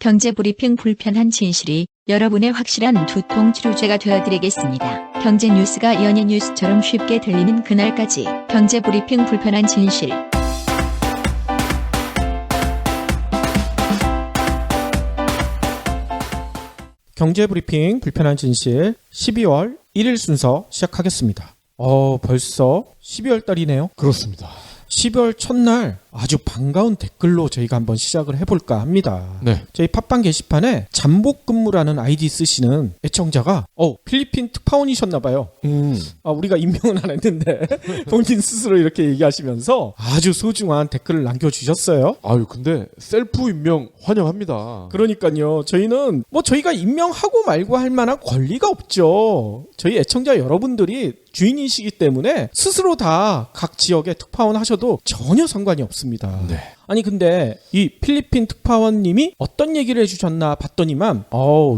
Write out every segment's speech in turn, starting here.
경제브리핑 불편한 진실이 여러분의 확실한 두통 치료제가 되어드리겠습니다. 경제 뉴스가 연예 뉴스처럼 쉽게 들리는 그날까지 경제브리핑 불편한 진실. 경제브리핑 불편한 진실 12월 1일 순서 시작하겠습니다. 벌써 12월 달이네요. 그렇습니다. 12월 첫날 아주 반가운 댓글로 저희가 한번 시작을 해볼까 합니다. 네. 저희 팟빵 게시판에 잠복근무라는 아이디 쓰시는 애청자가 필리핀 특파원이셨나봐요. 우리가 임명은 안 했는데 본인 스스로 이렇게 얘기하시면서 아주 소중한 댓글을 남겨주셨어요. 아유, 근데 셀프 임명 환영합니다. 그러니까요. 저희는 저희가 임명하고 말고 할 만한 권리가 없죠. 저희 애청자 여러분들이 주인이시기 때문에 스스로 다 각 지역에 특파원 하셔도 전혀 상관이 없습니다. 네. 아니 근데 이 필리핀 특파원님이 어떤 얘기를 해주셨나 봤더니만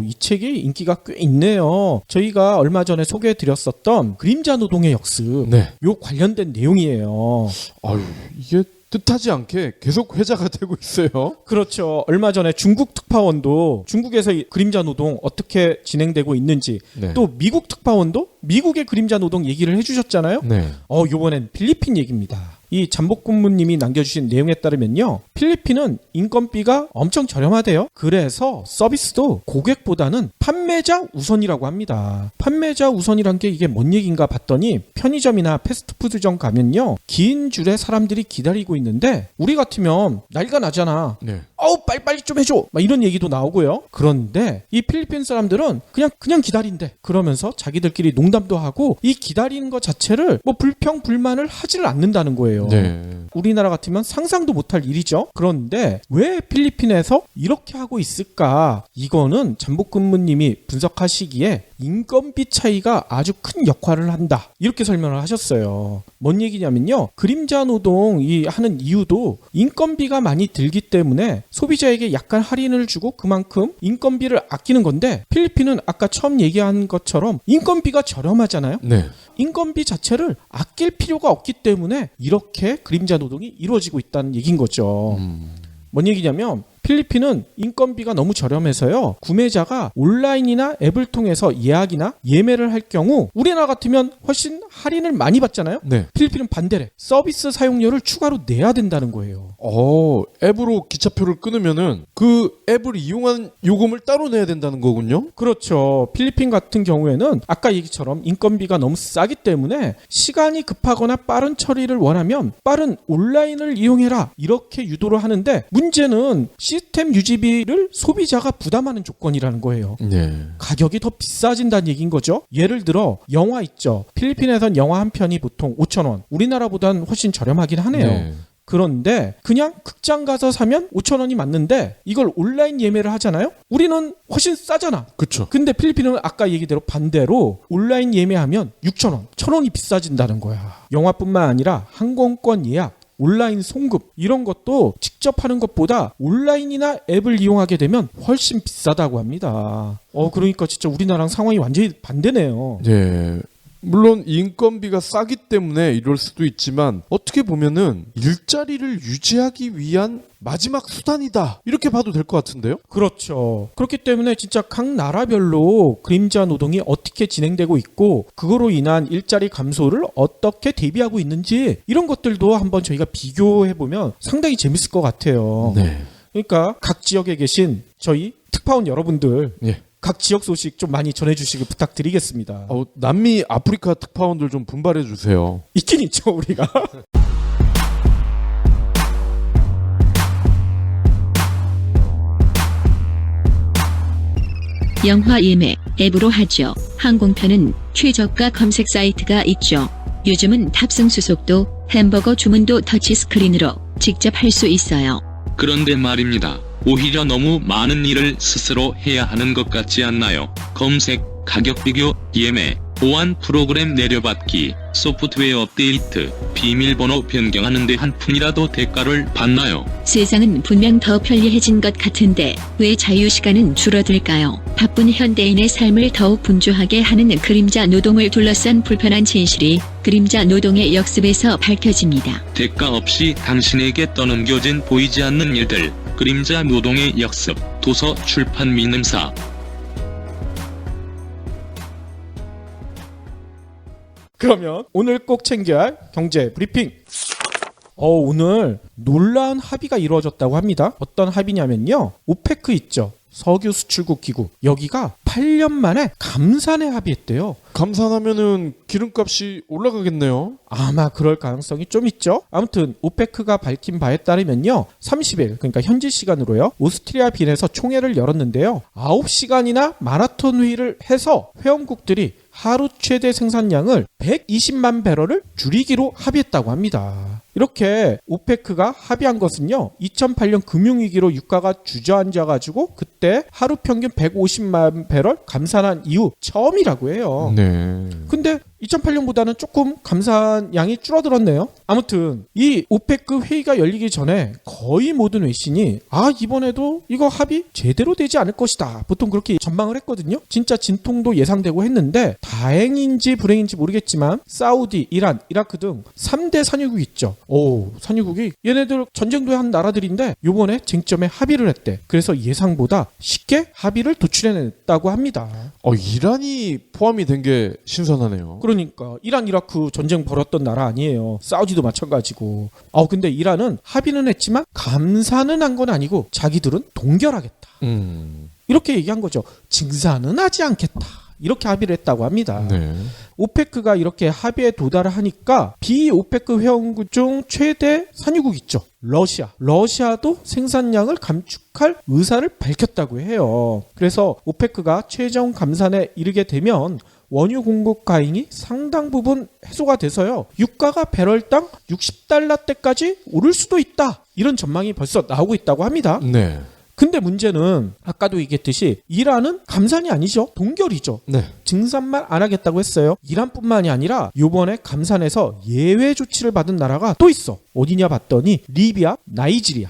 이 책이 인기가 꽤 있네요. 저희가 얼마 전에 소개해드렸었던 그림자 노동의 역습 네. 요 관련된 내용이에요. 아유, 이게 뜻하지 않게 계속 회자가 되고 있어요. 그렇죠. 얼마 전에 중국 특파원도 중국에서 이 그림자 노동 어떻게 진행되고 있는지 네. 또 미국 특파원도 미국의 그림자 노동 얘기를 해주셨잖아요. 네. 요번엔 필리핀 얘기입니다. 이 잠복근무님이 남겨주신 내용에 따르면요. 필리핀은 인건비가 엄청 저렴하대요. 그래서 서비스도 고객보다는 판매자 우선이라고 합니다. 판매자 우선이란 게 이게 뭔 얘기인가 봤더니 편의점이나 패스트푸드점 가면요. 긴 줄에 사람들이 기다리고 있는데 우리 같으면 난리가 나잖아. 네. 빨리빨리 좀 해줘 막 이런 얘기도 나오고요. 그런데 이 필리핀 사람들은 그냥 기다린대. 그러면서 자기들끼리 농담도 하고 이 기다리는 것 자체를 불평불만을 하지를 않는다는 거예요. 네. 우리나라 같으면 상상도 못할 일이죠. 그런데 왜 필리핀에서 이렇게 하고 있을까? 이거는 잠복근무님이 분석하시기에 인건비 차이가 아주 큰 역할을 한다. 이렇게 설명을 하셨어요. 뭔 얘기냐면요. 그림자 노동 하는 이유도 인건비가 많이 들기 때문에 소비자에게 약간 할인을 주고 그만큼 인건비를 아끼는 건데 필리핀은 아까 처음 얘기한 것처럼 인건비가 저렴하잖아요. 네. 인건비 자체를 아낄 필요가 없기 때문에 이렇게 그림자 노동이 이루어지고 있다는 얘기인 거죠. 뭔 얘기냐면 필리핀은 인건비가 너무 저렴해서요. 구매자가 온라인이나 앱을 통해서 예약이나 예매를 할 경우 우리나라 같으면 훨씬 할인을 많이 받잖아요. 네. 필리핀은 반대래. 서비스 사용료를 추가로 내야 된다는 거예요. 앱으로 기차표를 끊으면은 그 앱을 이용한 요금을 따로 내야 된다는 거군요. 그렇죠. 필리핀 같은 경우에는 아까 얘기처럼 인건비가 너무 싸기 때문에 시간이 급하거나 빠른 처리를 원하면 빠른 온라인을 이용해라 이렇게 유도를 하는데 문제는 시스템 유지비를 소비자가 부담하는 조건이라는 거예요. 네. 가격이 더 비싸진다는 얘기인 거죠. 예를 들어 영화 있죠. 필리핀에선 영화 한 편이 보통 5,000원. 우리나라보다는 훨씬 저렴하긴 하네요. 네. 그런데 그냥 극장 가서 사면 5,000원이 맞는데 이걸 온라인 예매를 하잖아요. 우리는 훨씬 싸잖아. 그렇죠. 근데 필리핀은 아까 얘기대로 반대로 온라인 예매하면 6,000원, 1,000원이 비싸진다는 거야. 영화뿐만 아니라 항공권 예약, 온라인 송금 이런 것도 직접 하는 것보다 온라인이나 앱을 이용하게 되면 훨씬 비싸다고 합니다. 그러니까 진짜 우리나라랑 상황이 완전히 반대네요. 네. 물론 인건비가 싸기 때문에 이럴 수도 있지만 어떻게 보면은 일자리를 유지하기 위한 마지막 수단이다 이렇게 봐도 될 것 같은데요? 그렇죠. 그렇기 때문에 진짜 각 나라별로 그림자 노동이 어떻게 진행되고 있고 그거로 인한 일자리 감소를 어떻게 대비하고 있는지 이런 것들도 한번 저희가 비교해보면 상당히 재밌을 것 같아요. 네. 그러니까 각 지역에 계신 저희 특파원 여러분들 예. 각 지역 소식 좀 많이 전해주시길 부탁드리겠습니다. 남미 아프리카 특파원들 좀 분발해 주세요. 있긴 있죠 우리가. 영화 예매 앱으로 하죠. 항공편은 최저가 검색 사이트가 있죠. 요즘은 탑승 수속도 햄버거 주문도 터치스크린으로 직접 할 수 있어요. 그런데 말입니다. 오히려 너무 많은 일을 스스로 해야 하는 것 같지 않나요? 검색, 가격 비교, 예매, 보안 프로그램 내려받기, 소프트웨어 업데이트, 비밀번호 변경하는데 한 푼이라도 대가를 받나요? 세상은 분명 더 편리해진 것 같은데 왜 자유시간은 줄어들까요? 바쁜 현대인의 삶을 더욱 분주하게 하는 그림자 노동을 둘러싼 불편한 진실이 그림자 노동의 역습에서 밝혀집니다. 대가 없이 당신에게 떠넘겨진 보이지 않는 일들, 그림자 노동의 역습, 도서 출판 민음사. 그러면 오늘 꼭 챙겨야 할 경제 브리핑. 오늘 놀라운 합의가 이루어졌다고 합니다. 어떤 합의냐면요. 오페크 있죠. 석유 수출국 기구. 여기가 8년 만에 감산에 합의했대요. 감산하면은 기름값이 올라가겠네요. 아마 그럴 가능성이 좀 있죠. 아무튼 오페크가 밝힌 바에 따르면요. 30일 그러니까 현지 시간으로요. 오스트리아 빈에서 총회를 열었는데요. 9시간이나 마라톤 회의를 해서 회원국들이 하루 최대 생산량을 120만 배럴을 줄이기로 합의했다고 합니다. 이렇게 오페크가 합의한 것은요. 2008년 금융위기로 유가가 주저앉아가지고 그때 하루 평균 150만 배럴 감산한 이후 처음이라고 해요. 네. 근데 2008년보다는 조금 감산량이 줄어들었네요. 아무튼 이 오페크 회의가 열리기 전에 거의 모든 외신이 이번에도 이거 합의 제대로 되지 않을 것이다. 보통 그렇게 전망을 했거든요. 진짜 진통도 예상되고 했는데 다행인지 불행인지 모르겠지만 사우디, 이란, 이라크 등 3대 산유국 있죠. 산유국이 얘네들 전쟁도 한 나라들인데 요번에 쟁점에 합의를 했대. 그래서 예상보다 쉽게 합의를 도출해냈다고 합니다. 이란이 포함이 된 게 신선하네요. 그러니까 이란, 이라크 전쟁 벌였던 나라 아니에요. 사우디도 마찬가지고. 근데 이란은 합의는 했지만 감산은 한 건 아니고 자기들은 동결하겠다. 이렇게 얘기한 거죠. 증산은 하지 않겠다. 이렇게 합의를 했다고 합니다. 네. 오페크가 이렇게 합의에 도달하니까 비오페크 회원국 중 최대 산유국 있죠. 러시아도 생산량을 감축할 의사를 밝혔다고 해요. 그래서 오페크가 최종 감산에 이르게 되면 원유 공급 과잉이 상당 부분 해소가 돼서요. 유가가 배럴당 60달러대까지 오를 수도 있다. 이런 전망이 벌써 나오고 있다고 합니다. 네. 근데 문제는 아까도 얘기했듯이 이란은 감산이 아니죠. 동결이죠. 네. 증산만 안 하겠다고 했어요. 이란뿐만이 아니라 이번에 감산에서 예외 조치를 받은 나라가 또 있어. 어디냐 봤더니 리비아, 나이지리아.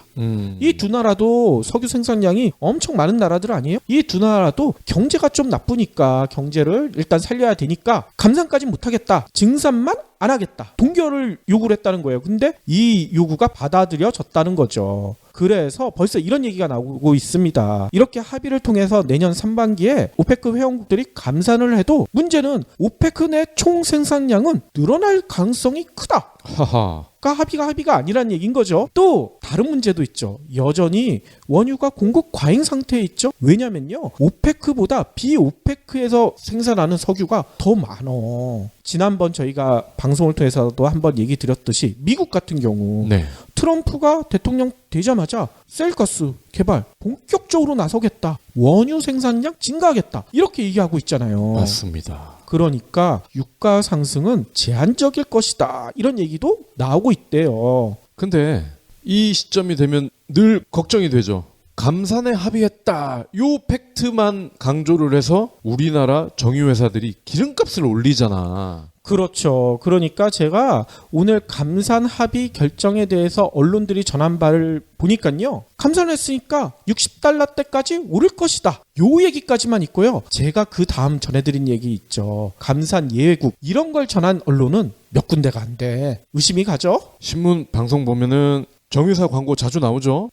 이 두 나라도 석유 생산량이 엄청 많은 나라들 아니에요? 이 두 나라도 경제가 좀 나쁘니까 경제를 일단 살려야 되니까 감산까지 못하겠다. 증산만 안 하겠다. 동결을 요구를 했다는 거예요. 근데 이 요구가 받아들여졌다는 거죠. 그래서 벌써 이런 얘기가 나오고 있습니다. 이렇게 합의를 통해서 내년 상반기에 오페크 회원국들이 감산을 해도 문제는 오페크 내 총 생산량은 늘어날 가능성이 크다. 하하. 합의가 아니란 얘기인 거죠. 또 다른 문제도 있죠. 여전히 원유가 공급 과잉 상태에 있죠. 왜냐면요. 오페크보다 비오페크에서 생산하는 석유가 더 많어. 지난번 저희가 방송을 통해서도 한번 얘기 드렸듯이 미국 같은 경우 네. 트럼프가 대통령 되자마자 셀가스 개발 본격적으로 나서겠다. 원유 생산량 증가하겠다. 이렇게 얘기하고 있잖아요. 맞습니다. 그러니까 유가 상승은 제한적일 것이다. 이런 얘기도 나오고 있대요. 근데 이 시점이 되면 늘 걱정이 되죠. 감산에 합의했다. 요 팩트만 강조를 해서 우리나라 정유회사들이 기름값을 올리잖아. 그렇죠. 그러니까 제가 오늘 감산 합의 결정에 대해서 언론들이 전한 바를 보니까요. 감산했으니까 60달러대까지 오를 것이다. 요 얘기까지만 있고요. 제가 그 다음 전해드린 얘기 있죠. 감산 예외국 이런 걸 전한 언론은 몇 군데가 안 돼. 의심이 가죠? 신문 방송 보면은 정유사 광고 자주 나오죠.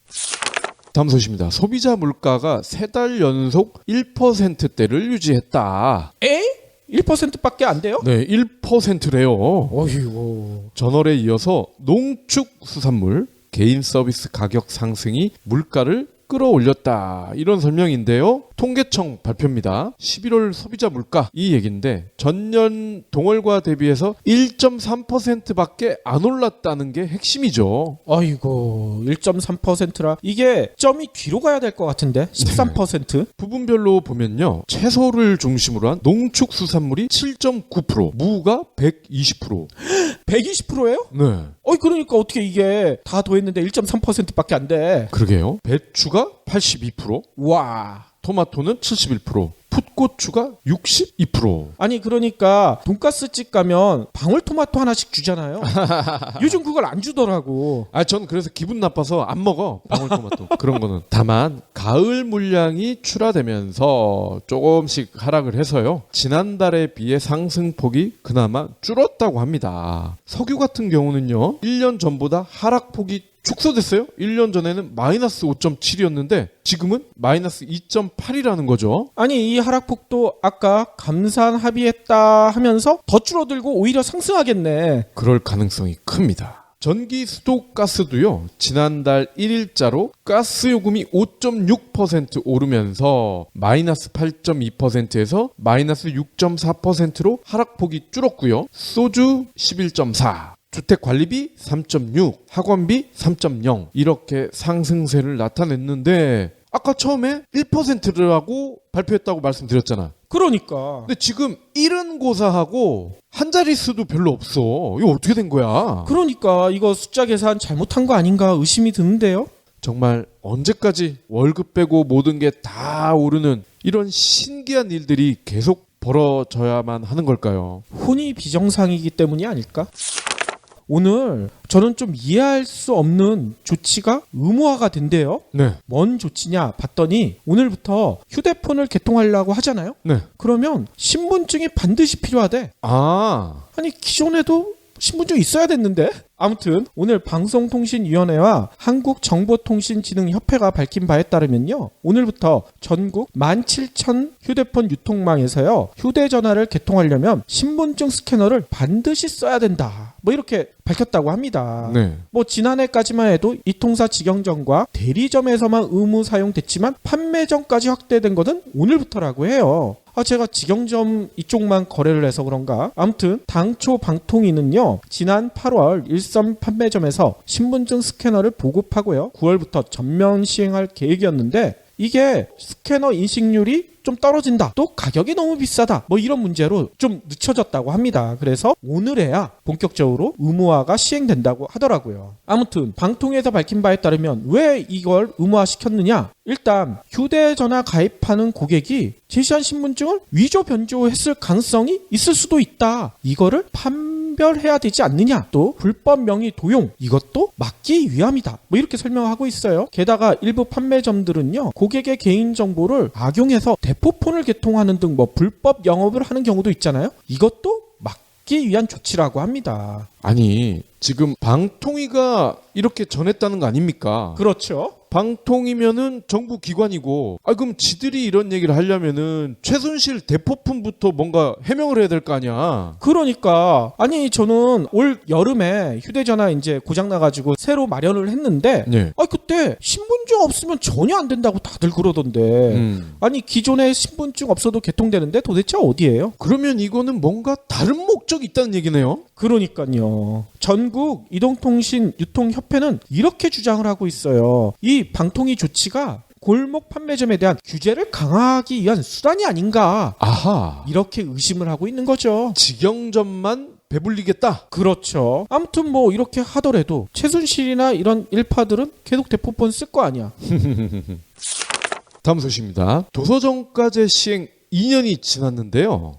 다음 소식입니다. 소비자 물가가 3달 연속 1%대를 유지했다. 1%밖에 안 돼요? 네, 1%래요. 어휴. 전월에 이어서 농축수산물 개인 서비스 가격 상승이 물가를 끌어올렸다. 이런 설명인데요. 통계청 발표입니다. 11월 소비자 물가 이 얘기인데 전년 동월과 대비해서 1.3%밖에 안 올랐다는 게 핵심이죠. 아이고 1.3%라 이게 점이 뒤로 가야 될 것 같은데 13%? 부분별로 보면요. 채소를 중심으로 한 농축수산물이 7.9%, 무가 120%. 120%예요? 네. 그러니까 어떻게 이게 다 더했는데 1.3%밖에 안 돼. 그러게요. 배추가 82%, 와. 토마토는 71%, 풋고추가 62%. 아니 그러니까 돈가스집 가면 방울토마토 하나씩 주잖아요. 요즘 그걸 안 주더라고. 전 그래서 기분 나빠서 안 먹어. 방울토마토. 그런 거는. 다만 가을 물량이 출하되면서 조금씩 하락을 해서요. 지난달에 비해 상승폭이 그나마 줄었다고 합니다. 석유 같은 경우는요. 1년 전보다 하락폭이 축소됐어요. 1년 전에는 마이너스 5.7이었는데 지금은 마이너스 2.8이라는 거죠. 아니 이 하락폭도 아까 감산 합의했다 하면서 더 줄어들고 오히려 상승하겠네. 그럴 가능성이 큽니다. 전기, 수도, 가스도요. 지난달 1일자로 가스 요금이 5.6% 오르면서 마이너스 8.2%에서 마이너스 6.4%로 하락폭이 줄었고요. 소주 11.4, 주택관리비 3.6, 학원비 3.0 이렇게 상승세를 나타냈는데 아까 처음에 1%라고 발표했다고 말씀드렸잖아. 그러니까. 근데 지금 70고사하고 한 자릿수도 별로 없어. 이거 어떻게 된 거야? 그러니까 이거 숫자 계산 잘못한 거 아닌가 의심이 드는데요. 정말 언제까지 월급 빼고 모든 게 다 오르는 이런 신기한 일들이 계속 벌어져야만 하는 걸까요? 혼이 비정상이기 때문이 아닐까? 오늘 저는 좀 이해할 수 없는 조치가 의무화가 된대요. 네. 뭔 조치냐 봤더니 오늘부터 휴대폰을 개통하려고 하잖아요. 네. 그러면 신분증이 반드시 필요하대. 아니 기존에도 신분증 있어야 됐는데. 아무튼 오늘 방송통신위원회와 한국정보통신진흥협회가 밝힌 바에 따르면요. 오늘부터 전국 17,000 휴대폰 유통망에서요. 휴대전화를 개통하려면 신분증 스캐너를 반드시 써야 된다. 뭐 이렇게 밝혔다고 합니다. 네. 뭐 지난해까지만 해도 이통사 직영점과 대리점에서만 의무 사용됐지만 판매점까지 확대된 것은 오늘부터라고 해요. 제가 직영점 이쪽만 거래를 해서 그런가? 아무튼 당초 방통위는요. 지난 8월 일선 판매점에서 신분증 스캐너를 보급하고요. 9월부터 전면 시행할 계획이었는데 이게 스캐너 인식률이 좀 떨어진다. 또 가격이 너무 비싸다. 뭐 이런 문제로 좀 늦춰졌다고 합니다. 그래서 오늘에야 본격적으로 의무화가 시행된다고 하더라고요. 아무튼 방통위에서 밝힌 바에 따르면 왜 이걸 의무화시켰느냐? 일단 휴대전화 가입하는 고객이 제시한 신분증을 위조 변조했을 가능성이 있을 수도 있다. 이거를 판별해야 되지 않느냐. 또 불법 명의 도용 이것도 막기 위함이다. 뭐 이렇게 설명하고 있어요. 게다가 일부 판매점들은요. 고객의 개인정보를 악용해서 대포폰을 개통하는 등 뭐 불법 영업을 하는 경우도 있잖아요. 이것도 막기 위한 조치라고 합니다. 아니 지금 방통위가 이렇게 전했다는 거 아닙니까? 그렇죠. 방통위면은 정부 기관이고, 그럼 지들이 이런 얘기를 하려면은 최순실 대포품부터 뭔가 해명을 해야 될 거 아니야. 그러니까 아니 저는 올 여름에 휴대전화 이제 고장 나가지고 새로 마련을 했는데, 네. 그때 신분증 없으면 전혀 안 된다고 다들 그러던데. 아니 기존에 신분증 없어도 개통되는데 도대체 어디예요? 그러면 이거는 뭔가 다른 목적이 있다는 얘기네요. 그러니까요. 전국 이동통신 유통협회는 이렇게 주장을 하고 있어요. 이 방통위 조치가 골목 판매점에 대한 규제를 강화하기 위한 수단이 아닌가. 아하. 이렇게 의심을 하고 있는 거죠. 직영점만 배불리겠다. 그렇죠. 아무튼 뭐 이렇게 하더라도 최순실이나 이런 일파들은 계속 대포폰 쓸 거 아니야. 다음 소식입니다. 도서정가제 시행 2년이 지났는데요.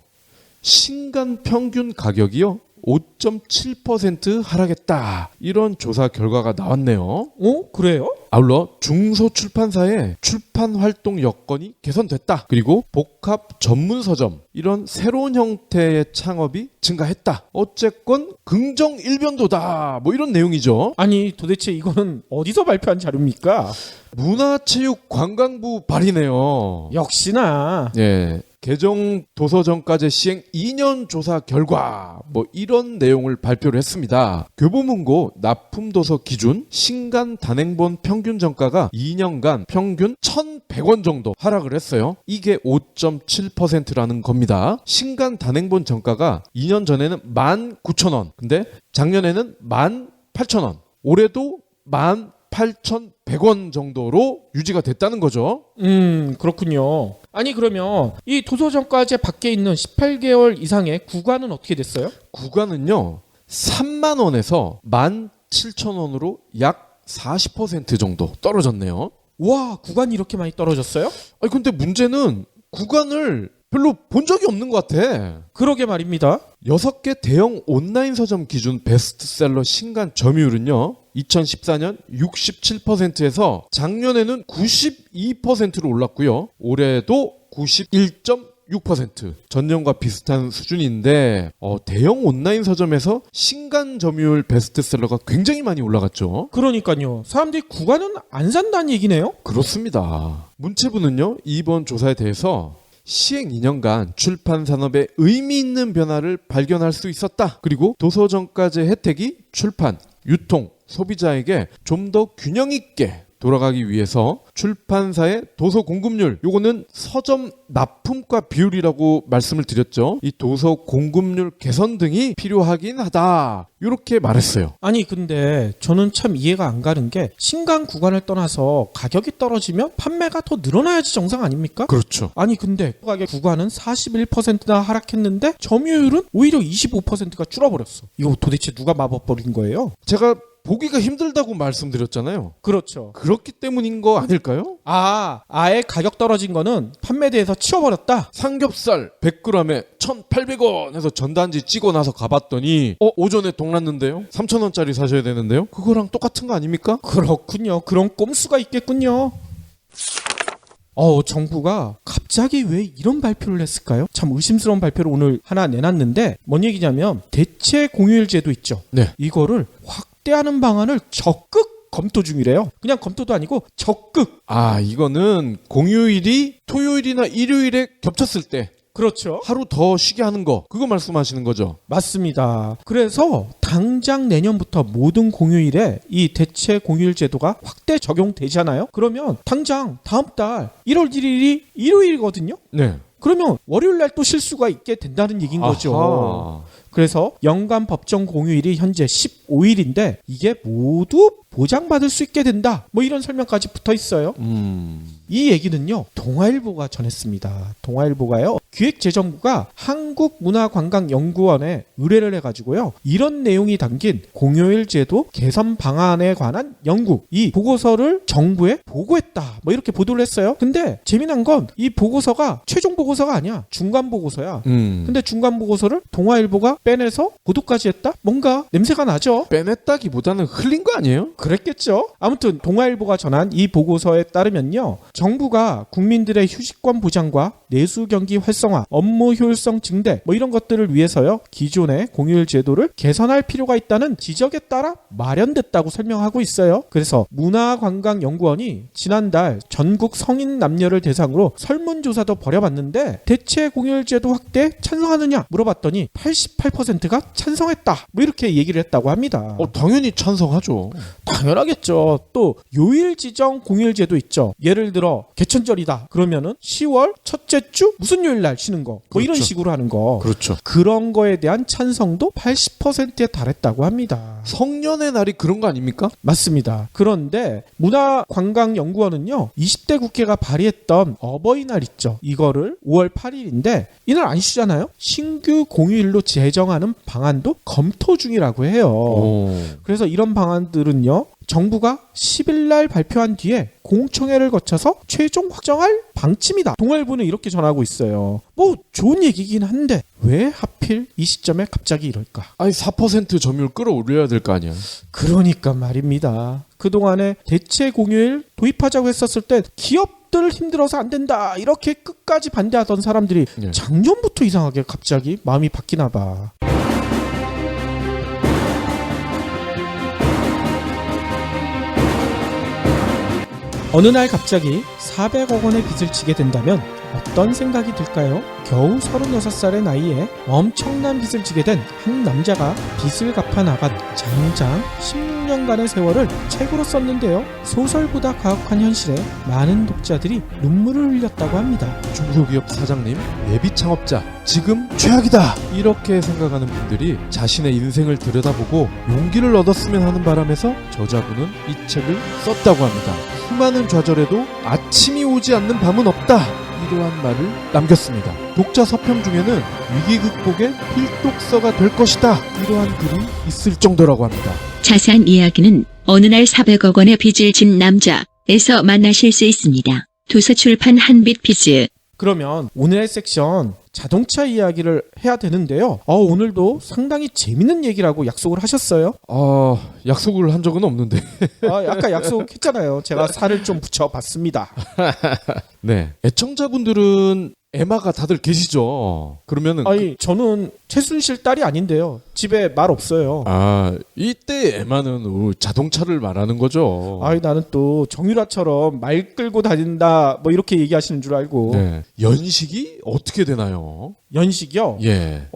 신간 평균 가격이요. 5.7% 하락했다. 이런 조사 결과가 나왔네요. 그래요? 아울러 중소출판사의 출판 활동 여건이 개선됐다. 그리고 복합 전문 서점 이런 새로운 형태의 창업이 증가했다. 어쨌건 긍정 일변도다. 뭐 이런 내용이죠. 아니 도대체 이거는 어디서 발표한 자료입니까? 문화체육관광부 발이네요. 역시나. 예. 개정 도서정가제 시행 2년 조사 결과 뭐 이런 내용을 발표를 했습니다. 교보문고 납품도서 기준 신간 단행본 평균 정가가 2년간 평균 1,100원 정도 하락을 했어요. 이게 5.7%라는 겁니다. 신간 단행본 정가가 2년 전에는 19,000원. 근데 작년에는 18,000원. 올해도 18,100원 정도로 유지가 됐다는 거죠. 그렇군요. 아니 그러면 이 도서정가제 밖에 있는 18개월 이상의 구간은 어떻게 됐어요? 구간은요. 3만 원에서 17,000원으로 약 40% 정도 떨어졌네요. 와, 구간이 이렇게 많이 떨어졌어요? 근데 문제는 구간을 별로 본 적이 없는 것 같아. 그러게 말입니다. 6개 대형 온라인 서점 기준 베스트셀러 신간 점유율은요. 2014년 67%에서 작년에는 92%로 올랐고요. 올해도 91.6%. 전년과 비슷한 수준인데 대형 온라인 서점에서 신간 점유율 베스트셀러가 굉장히 많이 올라갔죠. 그러니까요. 사람들이 구간은 안 산다는 얘기네요. 그렇습니다. 문체부는요. 이번 조사에 대해서 시행 2년간 출판 산업에 의미 있는 변화를 발견할 수 있었다. 그리고 도서정가제 혜택이 출판, 유통, 소비자에게 좀 더 균형 있게 돌아가기 위해서 출판사의 도서 공급률, 요거는 서점 납품가 비율이라고 말씀을 드렸죠. 이 도서 공급률 개선 등이 필요하긴 하다. 이렇게 말했어요. 아니 근데 저는 참 이해가 안 가는 게 신간 구간을 떠나서 가격이 떨어지면 판매가 더 늘어나야지 정상 아닙니까? 그렇죠. 아니 근데 가격 구간은 41%나 하락했는데 점유율은 오히려 25%가 줄어버렸어. 이거 도대체 누가 마법 버린 거예요? 제가 보기가 힘들다고 말씀드렸잖아요. 그렇죠. 그렇기 때문인 거 아닐까요? 아예 가격 떨어진 거는 판매대에서 치워버렸다? 삼겹살 100g에 1,800원 해서 전단지 찍어 놔서 가봤더니 오전에 동났는데요? 3,000원짜리 사셔야 되는데요? 그거랑 똑같은 거 아닙니까? 그렇군요. 그런 꼼수가 있겠군요. 정부가 갑자기 왜 이런 발표를 했을까요? 참 의심스러운 발표를 오늘 하나 내놨는데 뭔 얘기냐면 대체 공휴일 제도 있죠. 네. 이거를 확대하는 방안을 적극 검토 중이래요. 그냥 검토도 아니고 적극. 이거는 공휴일이 토요일이나 일요일에 겹쳤을 때 그렇죠. 하루 더 쉬게 하는 거, 그거 말씀하시는 거죠? 맞습니다. 그래서 당장 내년부터 모든 공휴일에 이 대체 공휴일 제도가 확대 적용되잖아요. 그러면 당장 다음 달 1월 1일이 일요일이거든요. 네. 그러면 월요일 날 또 쉴 수가 있게 된다는 얘기인 거죠. 아하. 그래서 연간 법정 공휴일이 현재 15일인데 이게 모두 보장받을 수 있게 된다. 뭐 이런 설명까지 붙어 있어요. 이 얘기는요. 동아일보가 전했습니다. 동아일보가요. 기획재정부가 한국문화관광연구원에 의뢰를 해가지고요. 이런 내용이 담긴 공휴일 제도 개선 방안에 관한 연구, 이 보고서를 정부에 보고했다. 뭐 이렇게 보도를 했어요. 근데 재미난 건 이 보고서가 최종 보고서가 아니야. 중간 보고서야. 근데 중간 보고서를 동아일보가 빼내서 보도까지 했다? 뭔가 냄새가 나죠? 빼냈다기보다는 흘린 거 아니에요? 그랬겠죠. 아무튼 동아일보가 전한 이 보고서에 따르면요. 정부가 국민들의 휴식권 보장과 내수 경기 활성화, 업무 효율성 증대 뭐 이런 것들을 위해서요. 기존의 공휴일 제도를 개선할 필요가 있다는 지적에 따라 마련됐다고 설명하고 있어요. 그래서 문화관광연구원이 지난달 전국 성인 남녀를 대상으로 설문조사도 벌여봤는데 대체 공휴일 제도 확대 찬성하느냐 물어봤더니 88%가 찬성했다. 뭐 이렇게 얘기를 했다고 합니다. 당연히 찬성하죠. 당연하겠죠. 또 요일 지정 공휴일 제도 있죠. 예를 들어 개천절이다. 그러면은 10월 첫째 주 무슨 요일 날 쉬는 거. 뭐 이런 그렇죠. 식으로 하는 거. 그렇죠. 그런 거에 대한 찬성도 80%에 달했다고 합니다. 성년의 날이 그런 거 아닙니까? 맞습니다. 그런데 문화관광연구원은요. 20대 국회가 발의했던 어버이날 있죠. 이거를 5월 8일인데 이날 안 쉬잖아요. 신규 공휴일로 제정하는 방안도 검토 중이라고 해요. 그래서 이런 방안들은요. 정부가 10일 날 발표한 뒤에 공청회를 거쳐서 최종 확정할 방침이다. 동아일보는 이렇게 전하고 있어요. 뭐 좋은 얘기긴 한데 왜 하필 이 시점에 갑자기 이럴까? 4% 점유율 끌어올려야 될 거 아니야. 그러니까 말입니다. 그동안에 대체 공휴일 도입하자고 했었을 때 기업들 힘들어서 안 된다. 이렇게 끝까지 반대하던 사람들이 작년부터 이상하게 갑자기 마음이 바뀌나 봐. 어느 날 갑자기 400억 원의 빚을 지게 된다면 어떤 생각이 들까요? 겨우 36살의 나이에 엄청난 빚을 지게 된 한 남자가 빚을 갚아 나간 장장 16년간의 세월을 책으로 썼는데요. 소설보다 가혹한 현실에 많은 독자들이 눈물을 흘렸다고 합니다. 중소기업 사장님, 예비 창업자, 지금 최악이다! 이렇게 생각하는 분들이 자신의 인생을 들여다보고 용기를 얻었으면 하는 바람에서 저자분은 이 책을 썼다고 합니다. 수많은 좌절에도 아침이 오지 않는 밤은 없다! 이러한 말을 남겼습니다. 독자 서평 중에는 위기 극복의 필독서가 될 것이다! 이러한 글이 있을 정도라고 합니다. 자세한 이야기는 어느 날 400억 원의 빚을 진 남자에서 만나실 수 있습니다. 도서출판 한빛 빚. 그러면 오늘의 섹션 자동차 이야기를 해야 되는데요. 오늘도 상당히 재밌는 얘기라고 약속을 하셨어요. 약속을 한 적은 없는데. 아까 약속했잖아요. 제가 살을 좀 붙여봤습니다. 네. 애청자분들은 에마가 다들 계시죠? 그러면은 아니 저는 최순실 딸이 아닌데요. 집에 말 없어요. 이때 에마는 자동차를 말하는 거죠. 나는 또 정유라처럼 말 끌고 다닌다 뭐 이렇게 얘기하시는 줄 알고. 네. 연식이 어떻게 되나요? 연식이요? 예.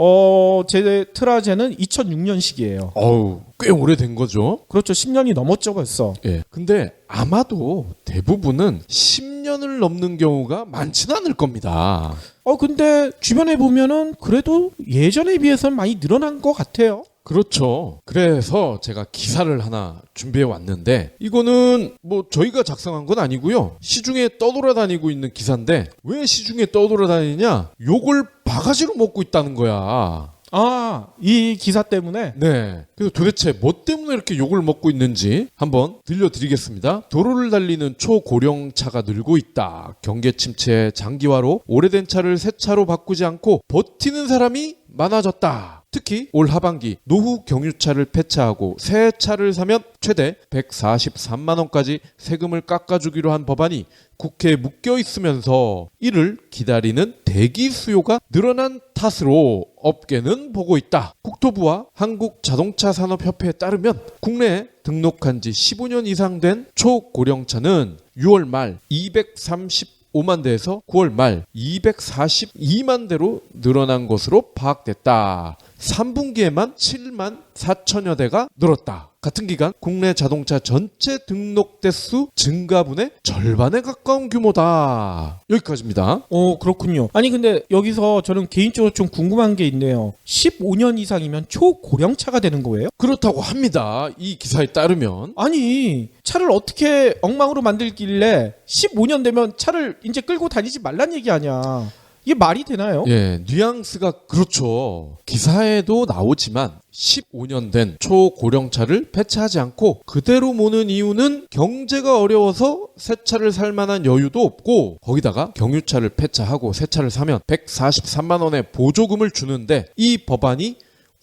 제 트라제는 2006년식이에요. 꽤 오래된 거죠. 그렇죠. 10년이 넘었죠 벌써. 예. 근데 아마도 대부분은 10년을 넘는 경우가 많지는 않을 겁니다. 근데 주변에 보면은 그래도 예전에 비해서는 많이 늘어난 것 같아요. 그렇죠. 그래서 제가 기사를 하나 준비해 왔는데 이거는 뭐 저희가 작성한 건 아니고요. 시중에 떠돌아다니고 있는 기사인데 왜 시중에 떠돌아다니냐? 욕을 바가지로 먹고 있다는 거야. 이 기사 때문에? 네. 그래서 도대체 뭐 때문에 이렇게 욕을 먹고 있는지 한번 들려드리겠습니다. 도로를 달리는 초고령차가 늘고 있다. 경계 침체, 장기화로 오래된 차를 새 차로 바꾸지 않고 버티는 사람이 많아졌다. 특히 올 하반기 노후 경유차를 폐차하고 새 차를 사면 최대 143만 원까지 세금을 깎아주기로 한 법안이 국회에 묶여 있으면서 이를 기다리는 대기 수요가 늘어난 탓으로 업계는 보고 있다. 국토부와 한국자동차산업협회에 따르면 국내에 등록한 지 15년 이상 된 초고령차는 6월 말 235만 대에서 9월 말 242만 대로 늘어난 것으로 파악됐다. 3분기에만 7만 4천여 대가 늘었다. 같은 기간 국내 자동차 전체 등록 대수 증가분의 절반에 가까운 규모다. 여기까지입니다. 그렇군요. 아니 근데 여기서 저는 개인적으로 좀 궁금한 게 있네요. 15년 이상이면 초고령차가 되는 거예요? 그렇다고 합니다. 이 기사에 따르면. 아니 차를 어떻게 엉망으로 만들길래 15년 되면 차를 이제 끌고 다니지 말란 얘기 아니야. 이게 말이 되나요? 예, 뉘앙스가 그렇죠. 기사에도 나오지만 15년 된 초고령차를 폐차하지 않고 그대로 모는 이유는 경제가 어려워서 새 차를 살 만한 여유도 없고 거기다가 경유차를 폐차하고 새 차를 사면 143만 원의 보조금을 주는데 이 법안이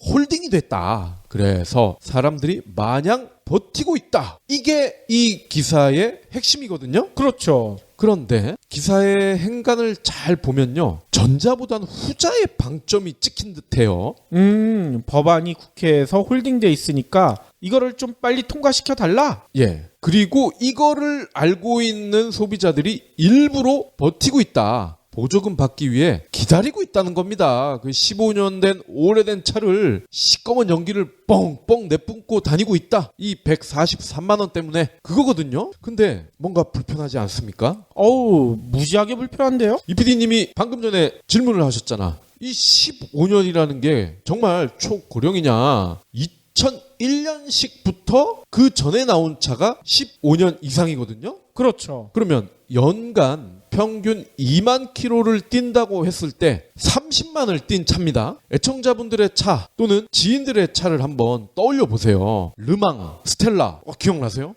홀딩이 됐다. 그래서 사람들이 마냥 버티고 있다. 이게 이 기사의 핵심이거든요. 그렇죠. 그런데 기사의 행간을 잘 보면요. 전자보다는 후자의 방점이 찍힌 듯해요. 법안이 국회에서 홀딩돼 있으니까 이거를 좀 빨리 통과시켜 달라? 예. 그리고 이거를 알고 있는 소비자들이 일부러 버티고 있다. 보조금 받기 위해 기다리고 있다는 겁니다. 그 15년 된 오래된 차를 시꺼먼 연기를 뻥뻥 내뿜고 다니고 있다. 이 143만 원 때문에 그거거든요. 근데 뭔가 불편하지 않습니까? 무지하게 불편한데요? 이 PD님이 방금 전에 질문을 하셨잖아. 이 15년이라는 게 정말 초고령이냐? 2001년식부터 그 전에 나온 차가 15년 이상이거든요. 그렇죠. 그러면 연간 평균 2만 킬로를 뛴다고 했을 때 30만을 뛴 차입니다. 애청자분들의 차 또는 지인들의 차를 한번 떠올려 보세요. 르망, 스텔라 기억나세요?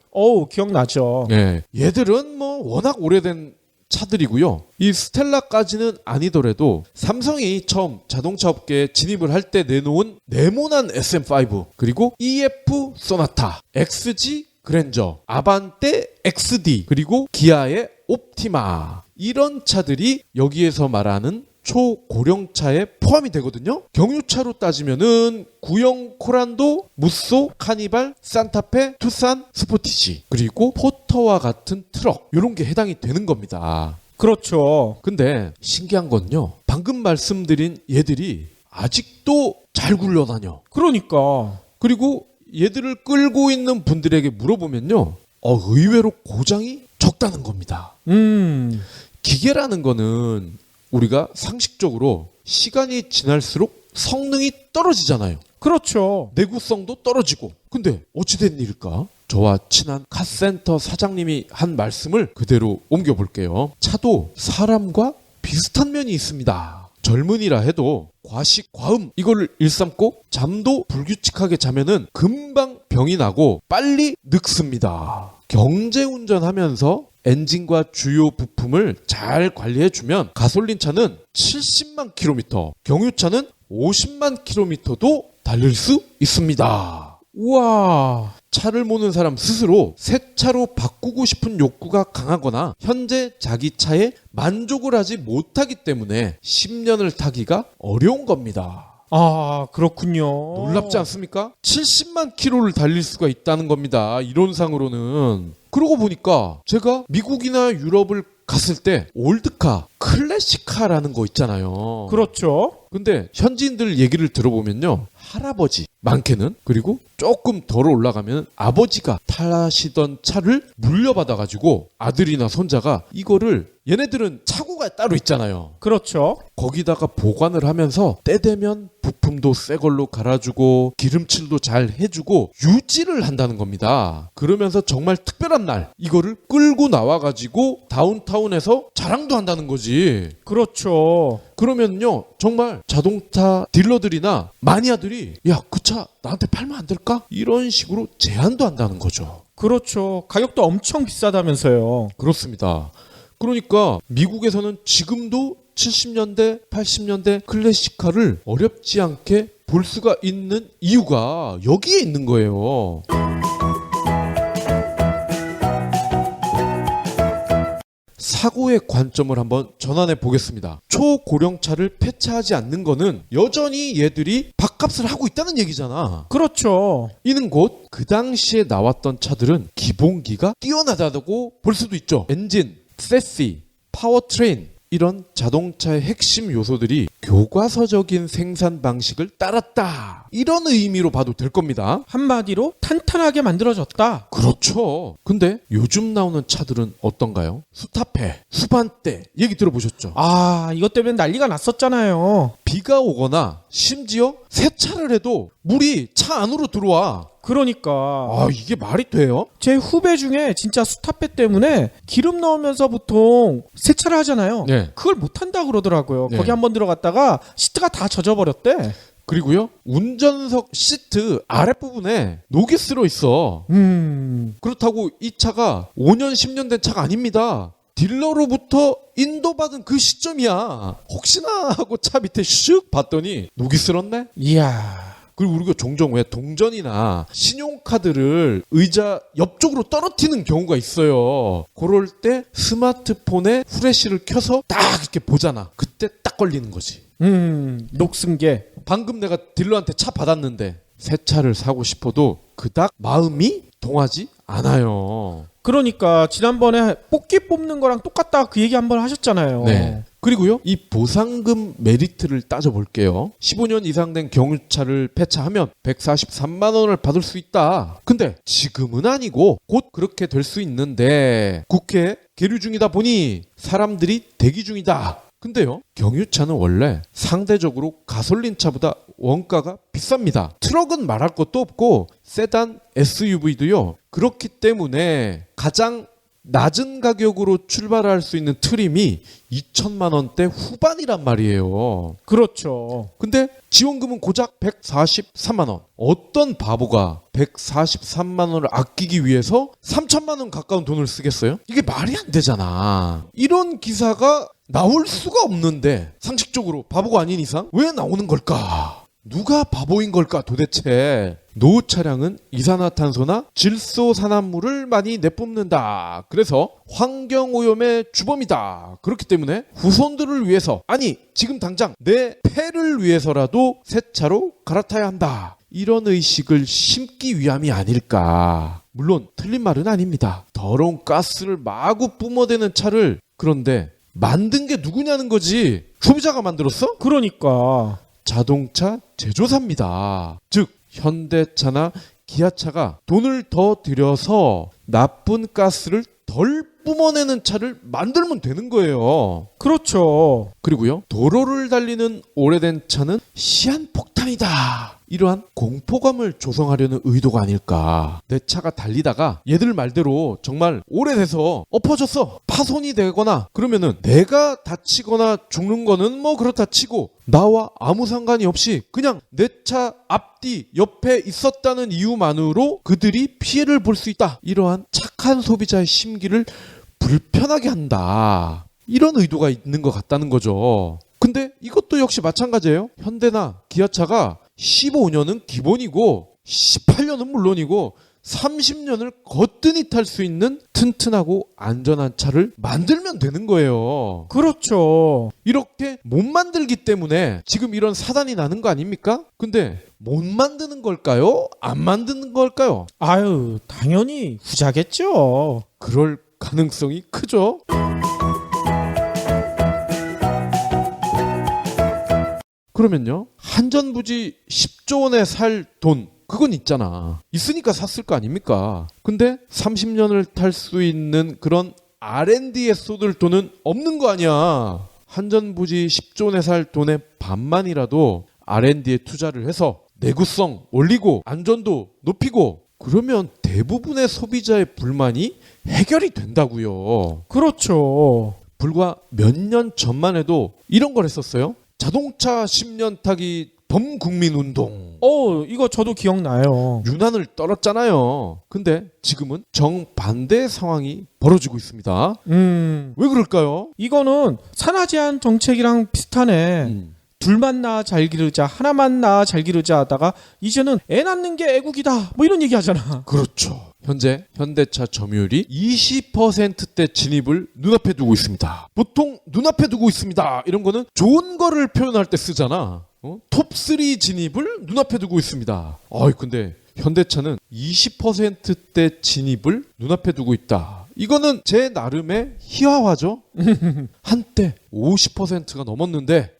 기억나죠. 네, 얘들은 뭐 워낙 오래된 차들이고요. 이 스텔라까지는 아니더라도 삼성이 처음 자동차 업계에 진입을 할 때 내놓은 네모난 SM5 그리고 EF 소나타, XG 그랜저, 아반떼 XD 그리고 기아의 옵티마 이런 차들이 여기에서 말하는 초고령차에 포함이 되거든요. 경유차로 따지면은 구형 코란도, 무쏘, 카니발, 산타페, 투싼, 스포티지 그리고 포터와 같은 트럭 이런 게 해당이 되는 겁니다. 그렇죠. 근데 신기한 건요. 방금 말씀드린 얘들이 아직도 잘 굴러다녀. 그러니까. 그리고 얘들을 끌고 있는 분들에게 물어보면요. 의외로 고장이 적다는 겁니다. 기계라는 거는 우리가 상식적으로 시간이 지날수록 성능이 떨어지잖아요. 그렇죠. 내구성도 떨어지고. 근데 어찌된 일일까? 저와 친한 카센터 사장님이 한 말씀을 그대로 옮겨볼게요. 차도 사람과 비슷한 면이 있습니다. 젊은이라 해도 과식, 과음 이걸 일삼고 잠도 불규칙하게 자면은 금방 병이 나고 빨리 늙습니다. 경제 운전하면서 엔진과 주요 부품을 잘 관리해주면 가솔린 차는 70만 킬로미터, 경유차는 50만 킬로미터도 달릴 수 있습니다. 우와. 차를 모는 사람 스스로 새 차로 바꾸고 싶은 욕구가 강하거나 현재 자기 차에 만족을 하지 못하기 때문에 10년을 타기가 어려운 겁니다. 아, 그렇군요. 놀랍지 않습니까? 70만 킬로를 달릴 수가 있다는 겁니다. 이론상으로는. 그러고 보니까 제가 미국이나 유럽을 갔을 때 올드카, 클래식카라는 거 있잖아요. 그렇죠. 근데 현지인들 얘기를 들어보면요, 할아버지 많게는, 그리고 조금 덜 올라가면 아버지가 타시던 차를 물려받아가지고 아들이나 손자가 이거를, 얘네들은 차고가 따로 있잖아요. 그렇죠. 거기다가 보관을 하면서 때 되면 부품도 새 걸로 갈아주고 기름칠도 잘 해주고 유지를 한다는 겁니다. 그러면서 정말 특별한 날 이거를 끌고 나와가지고 다운타운에서 자랑도 한다는 거지. 그렇죠. 그러면요, 정말 자동차 딜러들이나 마니아들이 야, 그 차 나한테 팔면 안 될까? 이런 식으로 제안도 한다는 거죠. 그렇죠. 가격도 엄청 비싸다면서요. 그렇습니다. 그러니까 미국에서는 지금도 70년대, 80년대 클래식카를 어렵지 않게 볼 수가 있는 이유가 여기에 있는 거예요. 사고의 관점을 한번 전환해 보겠습니다. 초고령차를 폐차하지 않는 거는 여전히 얘들이 밥값을 하고 있다는 얘기잖아. 그렇죠. 이는 곧 그 당시에 나왔던 차들은 기본기가 뛰어나다고 볼 수도 있죠. 엔진, 세시, 파워트레인, 이런 자동차의 핵심 요소들이 교과서적인 생산 방식을 따랐다, 이런 의미로 봐도 될 겁니다. 한마디로 탄탄하게 만들어졌다. 그렇죠. 근데 요즘 나오는 차들은 어떤가요? 수타페, 수반떼 얘기 들어보셨죠? 아, 이것 때문에 난리가 났었잖아요. 비가 오거나 심지어 세차를 해도 물이 차 안으로 들어와. 그러니까 아, 이게 말이 돼요? 제 후배 중에 진짜 수타페 때문에 기름 넣으면서 보통 세차를 하잖아요. 네. 그걸 못한다 그러더라고요. 네. 거기 한번 들어갔다가 시트가 다 젖어버렸대. 그리고요, 운전석 시트 아랫부분에 녹이 쓸어 있어. 그렇다고 이 차가 5년 10년 된 차가 아닙니다. 딜러로부터 인도받은 그 시점이야. 혹시나 하고 차 밑에 슉 봤더니 녹이 쓸었네? 이야. 그리고 우리가 종종 왜 동전이나 신용카드를 의자 옆쪽으로 떨어뜨리는 경우가 있어요. 그럴 때 스마트폰에 후레쉬를 켜서 딱 이렇게 보잖아. 그때 딱 걸리는 거지. 녹슨 게. 방금 내가 딜러한테 차 받았는데 새 차를 사고 싶어도 그닥 마음이 동하지 않아요. 그러니까 지난번에 뽑기 뽑는 거랑 똑같다 그 얘기 한번 하셨잖아요. 네. 그리고요, 이 보상금 메리트를 따져볼게요. 15년 이상 된 경유차를 폐차하면 143만 원을 받을 수 있다. 근데 지금은 아니고 곧 그렇게 될 수 있는데 국회에 계류 중이다 보니 사람들이 대기 중이다. 근데요, 경유차는 원래 상대적으로 가솔린 차보다 원가가 비쌉니다. 트럭은 말할 것도 없고 세단, SUV도요. 그렇기 때문에 가장 낮은 가격으로 출발할 수 있는 트림이 2천만 원대 후반이란 말이에요. 그렇죠. 근데 지원금은 고작 143만 원. 어떤 바보가 143만 원을 아끼기 위해서 3천만 원 가까운 돈을 쓰겠어요? 이게 말이 안 되잖아. 이런 기사가 나올 수가 없는데 상식적으로 바보가 아닌 이상 왜 나오는 걸까? 누가 바보인 걸까 도대체? 노후 차량은 이산화탄소나 질소산화물을 많이 내뿜는다. 그래서 환경오염의 주범이다. 그렇기 때문에 후손들을 위해서, 아니 지금 당장 내 폐를 위해서라도 새 차로 갈아타야 한다. 이런 의식을 심기 위함이 아닐까. 물론 틀린 말은 아닙니다. 더러운 가스를 마구 뿜어대는 차를, 그런데 만든 게 누구냐는 거지. 소비자가 만들었어? 그러니까 자동차 제조사입니다. 즉 현대차나 기아차가 돈을 더 들여서 나쁜 가스를 덜 뿜어내는 차를 만들면 되는 거예요. 그렇죠. 그리고요, 도로를 달리는 오래된 차는 시한폭탄이다. 이러한 공포감을 조성하려는 의도가 아닐까. 내 차가 달리다가 얘들 말대로 정말 오래돼서 엎어졌어, 파손이 되거나 그러면은 내가 다치거나 죽는 거는 뭐 그렇다 치고 나와 아무 상관이 없이 그냥 내 차 앞뒤 옆에 있었다는 이유만으로 그들이 피해를 볼 수 있다. 이러한 착한 소비자의 심기를 불편하게 한다. 이런 의도가 있는 것 같다는 거죠. 근데 이것도 역시 마찬가지예요. 현대나 기아차가 15년은 기본이고 18년은 물론이고 30년을 거뜬히 탈 수 있는 튼튼하고 안전한 차를 만들면 되는 거예요. 그렇죠. 이렇게 못 만들기 때문에 지금 이런 사단이 나는 거 아닙니까? 근데 못 만드는 걸까요? 안 만드는 걸까요? 아유, 당연히 후자겠죠. 그럴 가능성이 크죠. 그러면요, 한전부지 10조 원에 살 돈, 그건 있잖아. 있으니까 샀을 거 아닙니까? 근데 30년을 탈 수 있는 그런 R&D에 쏟을 돈은 없는 거 아니야. 한전부지 10조 원에 살 돈의 반만이라도 R&D에 투자를 해서 내구성 올리고 안전도 높이고 그러면 대부분의 소비자의 불만이 해결이 된다고요. 그렇죠. 불과 몇 년 전만 해도 이런 걸 했었어요. 자동차 10년 타기 범국민운동. 이거 저도 기억나요. 유난을 떨었잖아요. 근데 지금은 정반대의 상황이 벌어지고 있습니다. 왜 그럴까요? 이거는 산하제한 정책이랑 비슷하네. 둘만 낳아 잘 기르자, 하나만 낳아 잘 기르자 하다가 이제는 애 낳는 게 애국이다. 뭐 이런 얘기 하잖아. 그렇죠. 현재 현대차 점유율이 20%대 진입을 눈앞에 두고 있습니다. 보통 눈앞에 두고 있습니다. 이런 거는 좋은 거를 표현할 때 쓰잖아. 톱3 진입을 눈앞에 두고 있습니다. 근데 현대차는 20%대 진입을 눈앞에 두고 있다. 이거는 제 나름의 희화화죠. 한때 50%가 넘었는데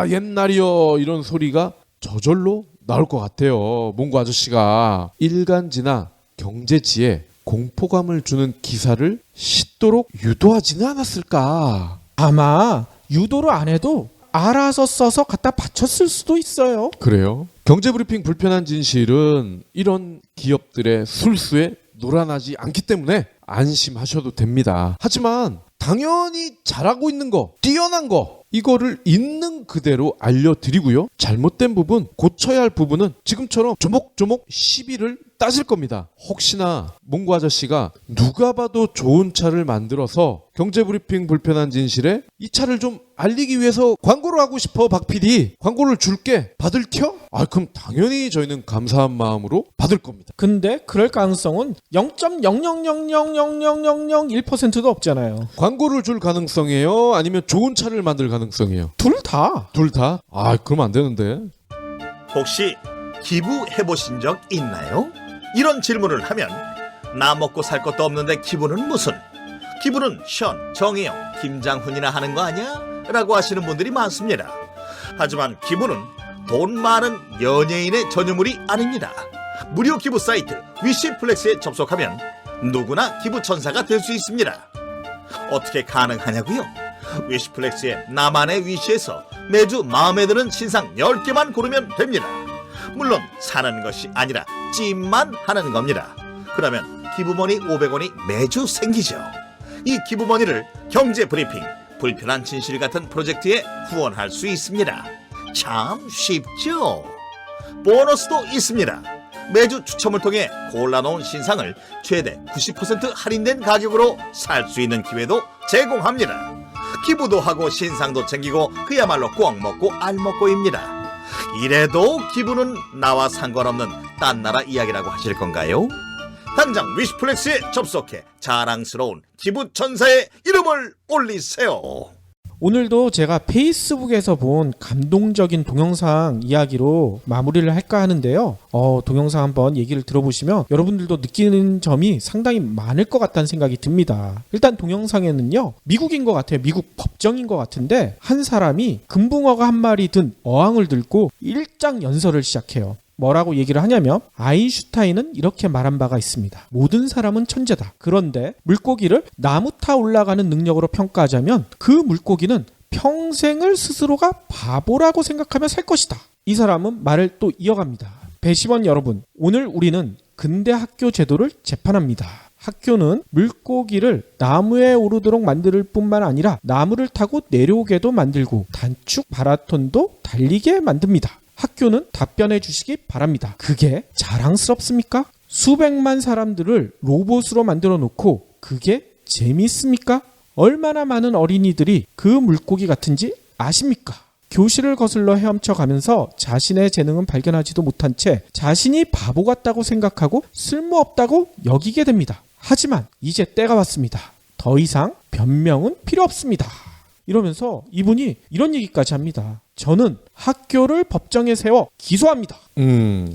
옛날이요 이런 소리가 저절로 나올 것 같아요. 몽고 아저씨가 일간지나 경제지에 공포감을 주는 기사를 싣도록 유도하지는 않았을까. 아마 유도를 안 해도 알아서 써서 갖다 바쳤을 수도 있어요. 그래요? 경제브리핑 불편한 진실은 이런 기업들의 술수에 놀아나지 않기 때문에 안심하셔도 됩니다. 하지만 당연히 잘하고 있는 거, 뛰어난 거, 이거를 있는 그대로 알려드리고요. 잘못된 부분, 고쳐야 할 부분은 지금처럼 조목조목 시비를 따질 겁니다. 혹시나 몽고 아저씨가 누가 봐도 좋은 차를 만들어서 경제브리핑 불편한 진실에 이 차를 좀 알리기 위해서 광고를 하고 싶어, 박 PD. 광고를 줄게. 받을 텨? 그럼 당연히 저희는 감사한 마음으로 받을 겁니다. 근데 그럴 가능성은 0.000000001%도 없잖아요. 광고를 줄 가능성이에요? 아니면 좋은 차를 만들 가능성이에요? 둘 다. 둘 다? 그러면 안 되는데. 혹시 기부해보신 적 있나요? 이런 질문을 하면 나 먹고 살 것도 없는데 기부는 무슨? 기부는 션, 정혜영, 김장훈이나 하는 거 아니야? 라고 하시는 분들이 많습니다. 하지만 기부는 돈 많은 연예인의 전유물이 아닙니다. 무료 기부 사이트 위시플렉스에 접속하면 누구나 기부천사가 될 수 있습니다. 어떻게 가능하냐고요? 위시플렉스의 나만의 위시에서 매주 마음에 드는 신상 10개만 고르면 됩니다. 물론 사는 것이 아니라 찜만 하는 겁니다. 그러면 기부머니 500원이 매주 생기죠. 이 기부머니를 경제브리핑, 불편한 진실 같은 프로젝트에 후원할 수 있습니다. 참 쉽죠? 보너스도 있습니다. 매주 추첨을 통해 골라놓은 신상을 최대 90% 할인된 가격으로 살 수 있는 기회도 제공합니다. 기부도 하고 신상도 챙기고 그야말로 꽉 먹고 알 먹고입니다. 이래도 기부는 나와 상관없는 딴 나라 이야기라고 하실 건가요? 당장 위시플렉스에 접속해 자랑스러운 기부천사의 이름을 올리세요. 오늘도 제가 페이스북에서 본 감동적인 동영상 이야기로 마무리를 할까 하는데요. 동영상 한번 얘기를 들어보시면 여러분들도 느끼는 점이 상당히 많을 것 같다는 생각이 듭니다. 일단 동영상에는요, 미국인 것 같아요. 미국 법정인 것 같은데 한 사람이 금붕어가 한 마리 든 어항을 들고 일장 연설을 시작해요. 뭐라고 얘기를 하냐면 아인슈타인은 이렇게 말한 바가 있습니다. 모든 사람은 천재다. 그런데 물고기를 나무 타 올라가는 능력으로 평가하자면 그 물고기는 평생을 스스로가 바보라고 생각하며 살 것이다. 이 사람은 말을 또 이어갑니다. 배심원 여러분, 오늘 우리는 근대 학교 제도를 재판합니다. 학교는 물고기를 나무에 오르도록 만들 뿐만 아니라 나무를 타고 내려오게도 만들고 단축 마라톤도 달리게 만듭니다. 학교는 답변해 주시기 바랍니다. 그게 자랑스럽습니까? 수백만 사람들을 로봇으로 만들어 놓고 그게 재미있습니까? 얼마나 많은 어린이들이 그 물고기 같은지 아십니까? 교실을 거슬러 헤엄쳐 가면서 자신의 재능은 발견하지도 못한 채 자신이 바보 같다고 생각하고 쓸모없다고 여기게 됩니다. 하지만 이제 때가 왔습니다. 더 이상 변명은 필요 없습니다. 이러면서 이분이 이런 얘기까지 합니다. 저는 학교를 법정에 세워 기소합니다.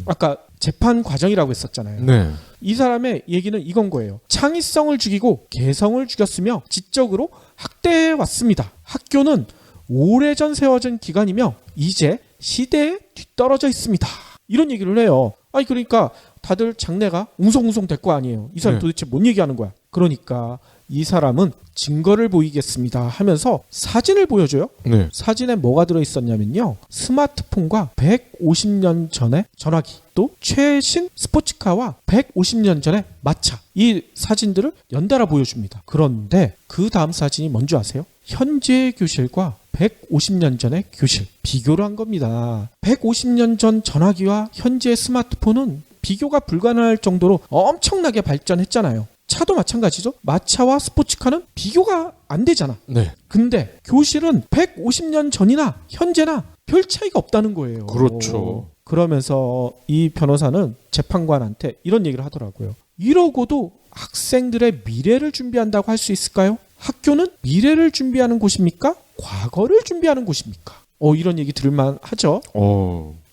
아까 재판 과정이라고 했었잖아요. 네. 이 사람의 얘기는 이건 거예요. 창의성을 죽이고 개성을 죽였으며 지적으로 학대해 왔습니다. 학교는 오래전 세워진 기관이며 이제 시대에 뒤떨어져 있습니다. 이런 얘기를 해요. 아니 그러니까 다들 장래가 웅성웅성 될 거 아니에요. 이 사람 네. 도대체 뭔 얘기하는 거야? 그러니까 이 사람은 증거를 보이겠습니다 하면서 사진을 보여줘요. 네. 사진에 뭐가 들어있었냐면요. 스마트폰과 150년 전의 전화기, 또 최신 스포츠카와 150년 전의 마차, 이 사진들을 연달아 보여줍니다. 그런데 그 다음 사진이 뭔지 아세요? 현재의 교실과 150년 전의 교실, 비교를 한 겁니다. 150년 전 전화기와 현재의 스마트폰은 비교가 불가능할 정도로 엄청나게 발전했잖아요. 차도 마찬가지죠. 마차와 스포츠카는 비교가 안 되잖아. 네. 근데 교실은 150년 전이나 현재나 별 차이가 없다는 거예요. 그렇죠. 그러면서 이 변호사는 재판관한테 이런 얘기를 하더라고요. 이러고도 학생들의 미래를 준비한다고 할 수 있을까요? 학교는 미래를 준비하는 곳입니까? 과거를 준비하는 곳입니까? 이런 얘기 들을만 하죠.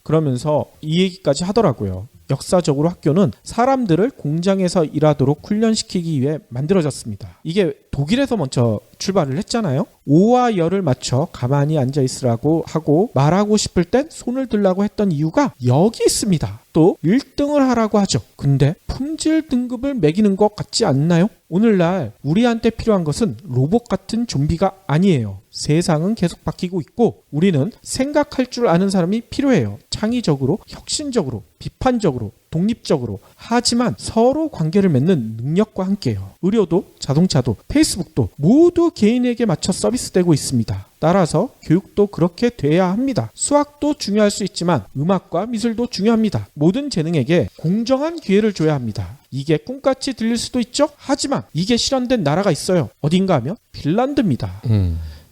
그러면서 이 얘기까지 하더라고요. 역사적으로 학교는 사람들을 공장에서 일하도록 훈련시키기 위해 만들어졌습니다. 이게 독일에서 먼저 출발을 했잖아요. 오와 열을 맞춰 가만히 앉아 있으라고 하고 말하고 싶을 땐 손을 들라고 했던 이유가 여기 있습니다. 또 1등을 하라고 하죠. 근데 품질 등급을 매기는 것 같지 않나요? 오늘날 우리한테 필요한 것은 로봇 같은 좀비가 아니에요. 세상은 계속 바뀌고 있고 우리는 생각할 줄 아는 사람이 필요해요. 창의적으로, 혁신적으로, 비판적으로, 독립적으로, 하지만 서로 관계를 맺는 능력과 함께요. 의료도, 자동차도, 페이스북도 모두 개인에게 맞춰 서비스되고 있습니다. 따라서 교육도 그렇게 돼야 합니다. 수학도 중요할 수 있지만 음악과 미술도 중요합니다. 모든 재능에게 공정한 기회를 줘야 합니다. 이게 꿈같이 들릴 수도 있죠? 하지만 이게 실현된 나라가 있어요. 어딘가 하면 핀란드입니다.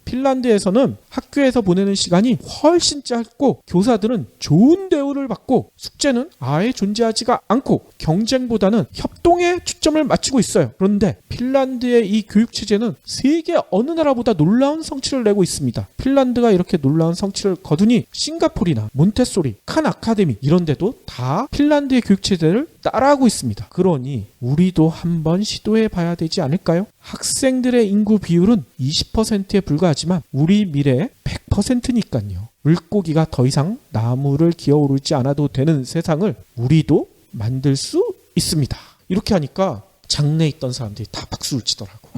핀란드에서는 학교에서 보내는 시간이 훨씬 짧고 교사들은 좋은 대우를 받고 숙제는 아예 존재하지가 않고 경쟁보다는 협동에 초점을 맞추고 있어요. 그런데 핀란드의 이 교육체제는 세계 어느 나라보다 놀라운 성취를 내고 있습니다. 핀란드가 이렇게 놀라운 성취를 거두니 싱가포르나 몬테소리, 칸 아카데미 이런 데도 다 핀란드의 교육체제를 따라하고 있습니다. 그러니 우리도 한번 시도해 봐야 되지 않을까요? 학생들의 인구 비율은 20%에 불과하지만 우리 미래의 100%니까요. 물고기가 더 이상 나무를 기어오르지 않아도 되는 세상을 우리도 만들 수 있습니다. 이렇게 하니까 장내에 있던 사람들이 다 박수를 치더라고.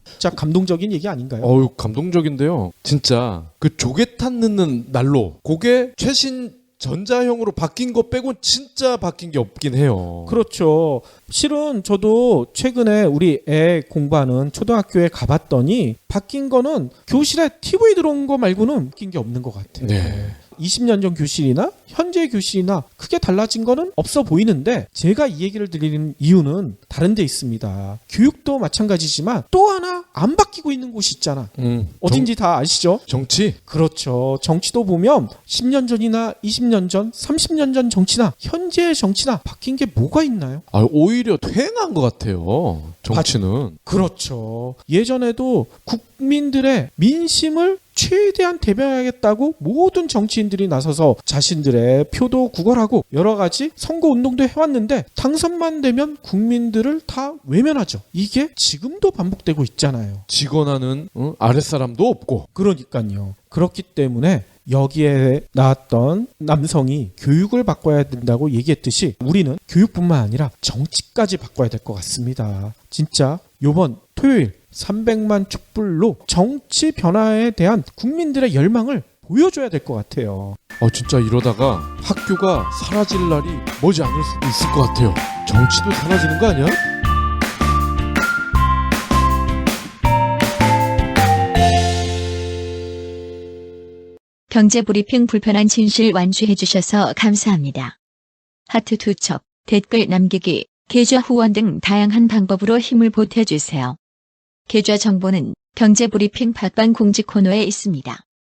진짜 감동적인 얘기 아닌가요? 감동적인데요. 진짜 그 조개탄 넣는 난로, 그게 최신 전자형으로 바뀐 거 빼곤 진짜 바뀐 게 없긴 해요. 그렇죠. 실은 저도 최근에 우리 애 공부하는 초등학교에 가봤더니 바뀐 거는 교실에 TV 들어온 거 말고는 바뀐 게 없는 것 같아요. 네. 20년 전 교실이나 현재 교실이나 크게 달라진 거는 없어 보이는데 제가 이 얘기를 드리는 이유는 다른 데 있습니다. 교육도 마찬가지지만 또 하나 안 바뀌고 있는 곳이 있잖아. 어딘지 다 아시죠? 정치? 그렇죠. 정치도 보면 10년 전이나 20년 전, 30년 전 정치나 현재의 정치나 바뀐 게 뭐가 있나요? 오히려 퇴행한 것 같아요. 정치는. 그렇죠. 예전에도 국민들의 민심을 최대한 대변하겠다고 모든 정치인들이 나서서 자신들의 표도 구걸하고 여러 가지 선거운동도 해왔는데 당선만 되면 국민들을 다 외면하죠. 이게 지금도 반복되고 있잖아요. 직원하는 아랫사람도 없고. 그러니까요. 그렇기 때문에 여기에 나왔던 남성이 교육을 바꿔야 된다고 얘기했듯이 우리는 교육뿐만 아니라 정치까지 바꿔야 될 것 같습니다. 진짜 요번 토요일 300만 촛불로 정치 변화에 대한 국민들의 열망을 보여줘야 될 것 같아요. 진짜 이러다가 학교가 사라질 날이 머지 않을 수도 있을 것 같아요. 정치도 사라지는 거 아니야? 경제브리핑 불편한 진실 완수해주셔서 감사합니다. 하트 투척, 댓글 남기기, 계좌 후원 등 다양한 방법으로 힘을 보태주세요. 계좌 정보는 경제브리핑 팟빵 공지 코너에 있습니다.